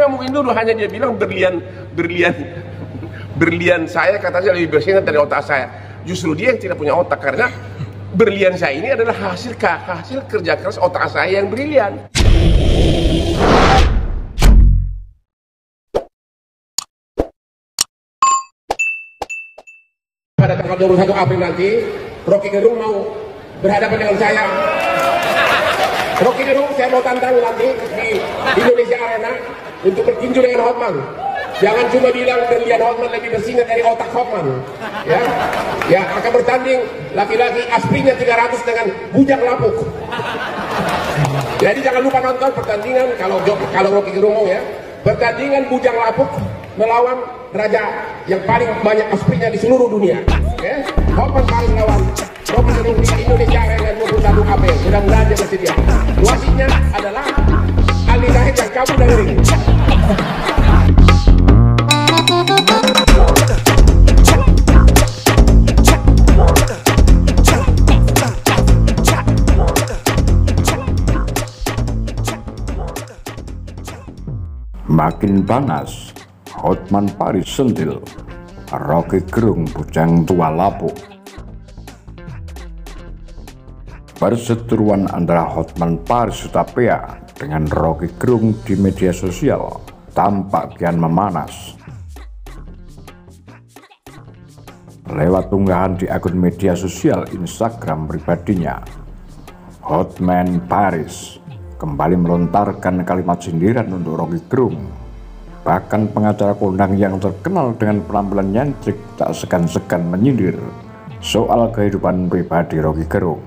Saya ngomongin dulu, hanya dia bilang berlian saya katanya lebih bersinar dari otak saya. Justru dia yang tidak punya otak, karena berlian saya ini adalah hasil kerja keras otak saya yang brilian. Pada tanggal 21 April nanti, Rocky Gerung mau berhadapan dengan saya. Rocky Gerung saya mau tantang nanti di Indonesia Arena untuk bertinju dengan Hotman. Jangan cuma bilang berlian Hotman lebih bersinar dari otak Hotman. Ya akan bertanding laki-laki asprinya 300 dengan bujang lapuk. Jadi jangan lupa nonton pertandingan kalau Rocky Gerung mau ya. Pertandingan bujang lapuk melawan raja yang paling banyak asprinya di seluruh dunia. Okay? Hotman Paris lawan Rocky Gerung di Indonesia Arena 21 April. Mudah-mudahan dia bersedia. Wasitnya adalah Ali Zahid yang kabur dari ring. Makin panas, Hotman Paris sentil, Rocky Gerung bujang tua lapuk. Perseteruan antara Hotman Paris Hutapea dengan Rocky Gerung di media sosial tampak kian memanas. Lewat unggahan di akun media sosial Instagram pribadinya, Hotman Paris kembali melontarkan kalimat sindiran untuk Rocky Gerung. Bahkan pengacara kondang yang terkenal dengan penampilan nyentrik tak segan-segan menyindir soal kehidupan pribadi Rocky Gerung.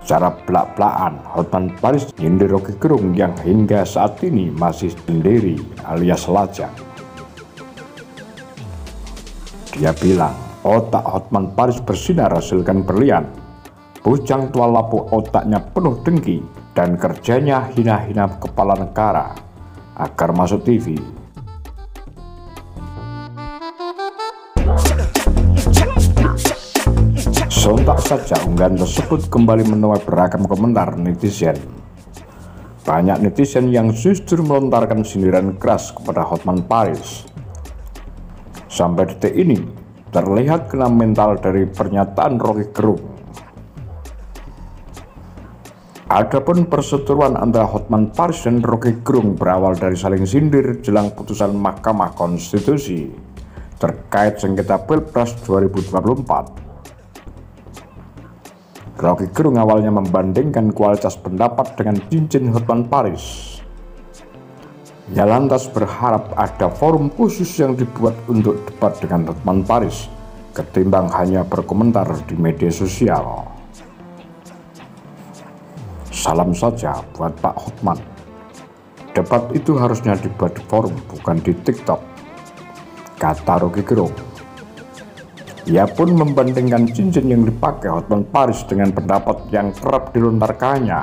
Secara belak-belakan, Hotman Paris menyindir Rocky Gerung yang hingga saat ini masih sendiri alias lajang. Dia bilang, otak Hotman Paris bersinar hasilkan berlian. Bujang tua lapuk otaknya penuh dengki dan kerjanya hina-hina kepala negara agar masuk TV. Sontak saja unggahan tersebut kembali menuai beragam komentar netizen. Banyak netizen yang justru melontarkan sindiran keras kepada Hotman Paris. Sampai detik ini terlihat kena mental dari pernyataan Rocky Gerung. Adapun perseteruan antara Hotman Paris dan Rocky Gerung berawal dari saling sindir jelang putusan Mahkamah Konstitusi terkait sengketa Pilpres 2024. Rocky Gerung awalnya membandingkan kualitas pendapat dengan cincin Hotman Paris. Ia lantas berharap ada forum khusus yang dibuat untuk debat dengan Hotman Paris ketimbang hanya berkomentar di media sosial. Salam saja buat Pak Hotman. Debat itu harusnya dibuat di forum, bukan di TikTok, kata Rocky Gerung. Ia pun membandingkan cincin yang dipakai Hotman Paris dengan pendapat yang kerap dilontarkannya.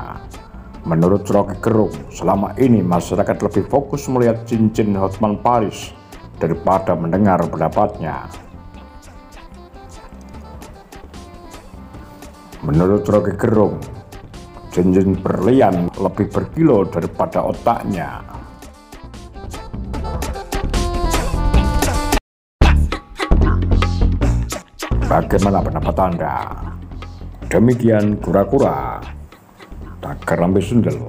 Menurut Rocky Gerung, selama ini masyarakat lebih fokus melihat cincin Hotman Paris daripada mendengar pendapatnya. Menurut Rocky Gerung, cincin berlian lebih berkilo daripada otaknya. Bagaimana pendapat Anda? Demikian kura-kura tagar lambe sundel.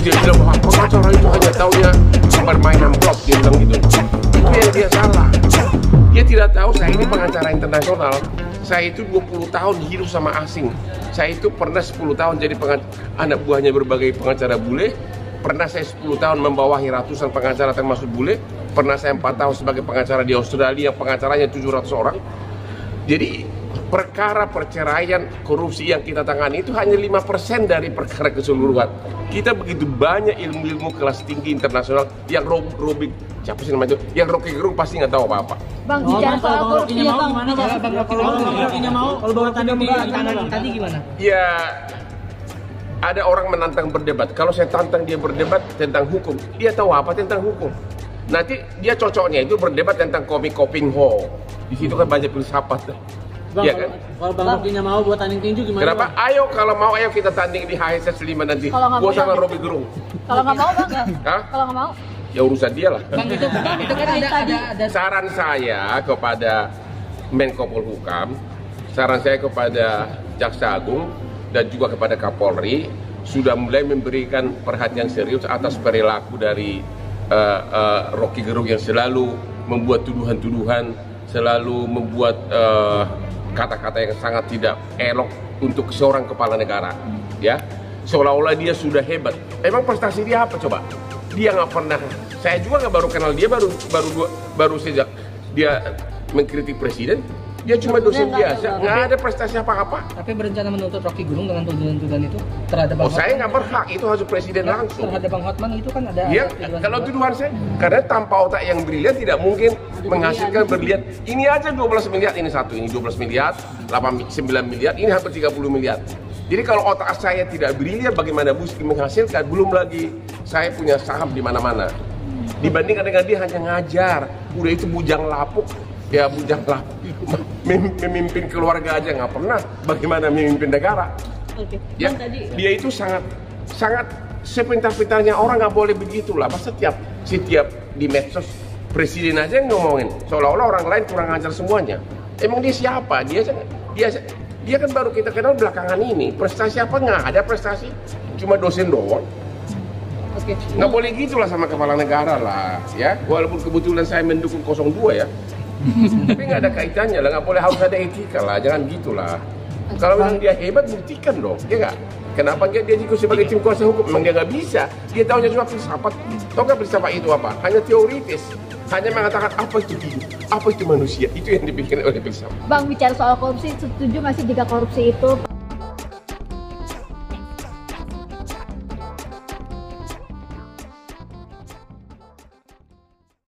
Dia bilang bahwa pengacara itu hanya taunya permainan blok, dia bilang gitu. Itu yang dia salah. Dia tidak tahu saya ini pengacara internasional. Saya itu 20 tahun hidup sama asing. Saya itu pernah 10 tahun jadi anak buahnya berbagai pengacara bule. Pernah saya 10 tahun membawahi ratusan pengacara termasuk bule. Pernah saya 4 tahun sebagai pengacara di Australia, pengacaranya 700 orang. Jadi perkara perceraian korupsi yang kita tangani itu hanya 5% dari perkara keseluruhan. Kita begitu banyak ilmu-ilmu kelas tinggi internasional yang Rocky Gerung pasti nggak tahu apa-apa. Bang, bicara soal korupsinya Bang, gimana Bang? Rocky mau kalau bawa tadi gimana? Ya, ada orang menantang berdebat. Kalau saya tantang dia berdebat tentang hukum, dia tahu apa tentang hukum? Nanti dia cocoknya itu berdebat tentang komik Koping Ho. Di situ kan banyak filsafat. Bang, Iya kan? kalau Bang Rocky nggak mau buat tanding tinju gimana? Kenapa? Bang? Ayo kalau mau ayo kita tanding di HSS 5 nanti. Kalau nggak Gua mau, sama Bang. Robi Gerung. Kalau nggak mau bang, Hah? kalau nggak mau, Ya urusan dia lah. Bang itu kan ada Saran saya kepada Menko Polhukam, saran saya kepada Jaksa Agung dan juga kepada Kapolri sudah mulai memberikan perhatian serius atas perilaku dari Rocky Gerung yang selalu membuat tuduhan-tuduhan, selalu membuat kata-kata yang sangat tidak elok untuk seorang kepala negara, ya. Seolah-olah dia sudah hebat. Emang prestasi dia apa coba? Dia nggak pernah. Saya juga nggak baru kenal dia baru sejak dia mengkritik presiden. Dia cuma dosen biasa, nggak ada prestasi apa-apa. Tapi berencana menuntut Rocky Gerung dengan tuduhan-tuduhan itu terhadap Bang Oh, saya nggak berhak, itu harus presiden langsung. Terhadap Bang Hotman itu kan ada. Iya, kalau tuduhan saya, karena tanpa otak yang brilian tidak mungkin menghasilkan berlian. Ini aja 12 miliar, ini satu, ini 12 miliar, 9 miliar, ini hampir 30 miliar. Jadi kalau otak saya tidak brilian, bagaimana mesti menghasilkan? Belum lagi saya punya saham di mana-mana. Dibandingkan dengan dia hanya ngajar, udah itu bujang lapuk, ya bujang lapuk. Memimpin keluarga aja nggak pernah, bagaimana memimpin negara? oke. Ya, Bang tadi, dia itu sangat sepintar-pintarnya orang, nggak boleh begitulah. Masa setiap di medsos presiden aja yang ngomongin, seolah-olah orang lain kurang ajar semuanya. Emang dia siapa? Dia kan baru kita kenal belakangan ini. Prestasi apa? Nggak ada prestasi, cuma dosen doang. oke. Nggak boleh gitulah sama kepala negara lah, ya. Walaupun kebetulan saya mendukung 02 ya, tapi nggak ada kaitannya lah. Nggak boleh, harus ada etika lah, jangan gitulah. Kalau memang dia hebat, buktikan dong, ya nggak? Kenapa dia ikut sebagai tim kuasa hukum? Memang dia nggak bisa. Dia tahunya cuma filsafat. Tahu nggak filsafat itu apa? Hanya teoritis. Hanya mengatakan apa itu hidup, apa itu manusia. Itu yang dibikin oleh filsafat. Bang bicara soal korupsi, setuju nggak sih jika korupsi itu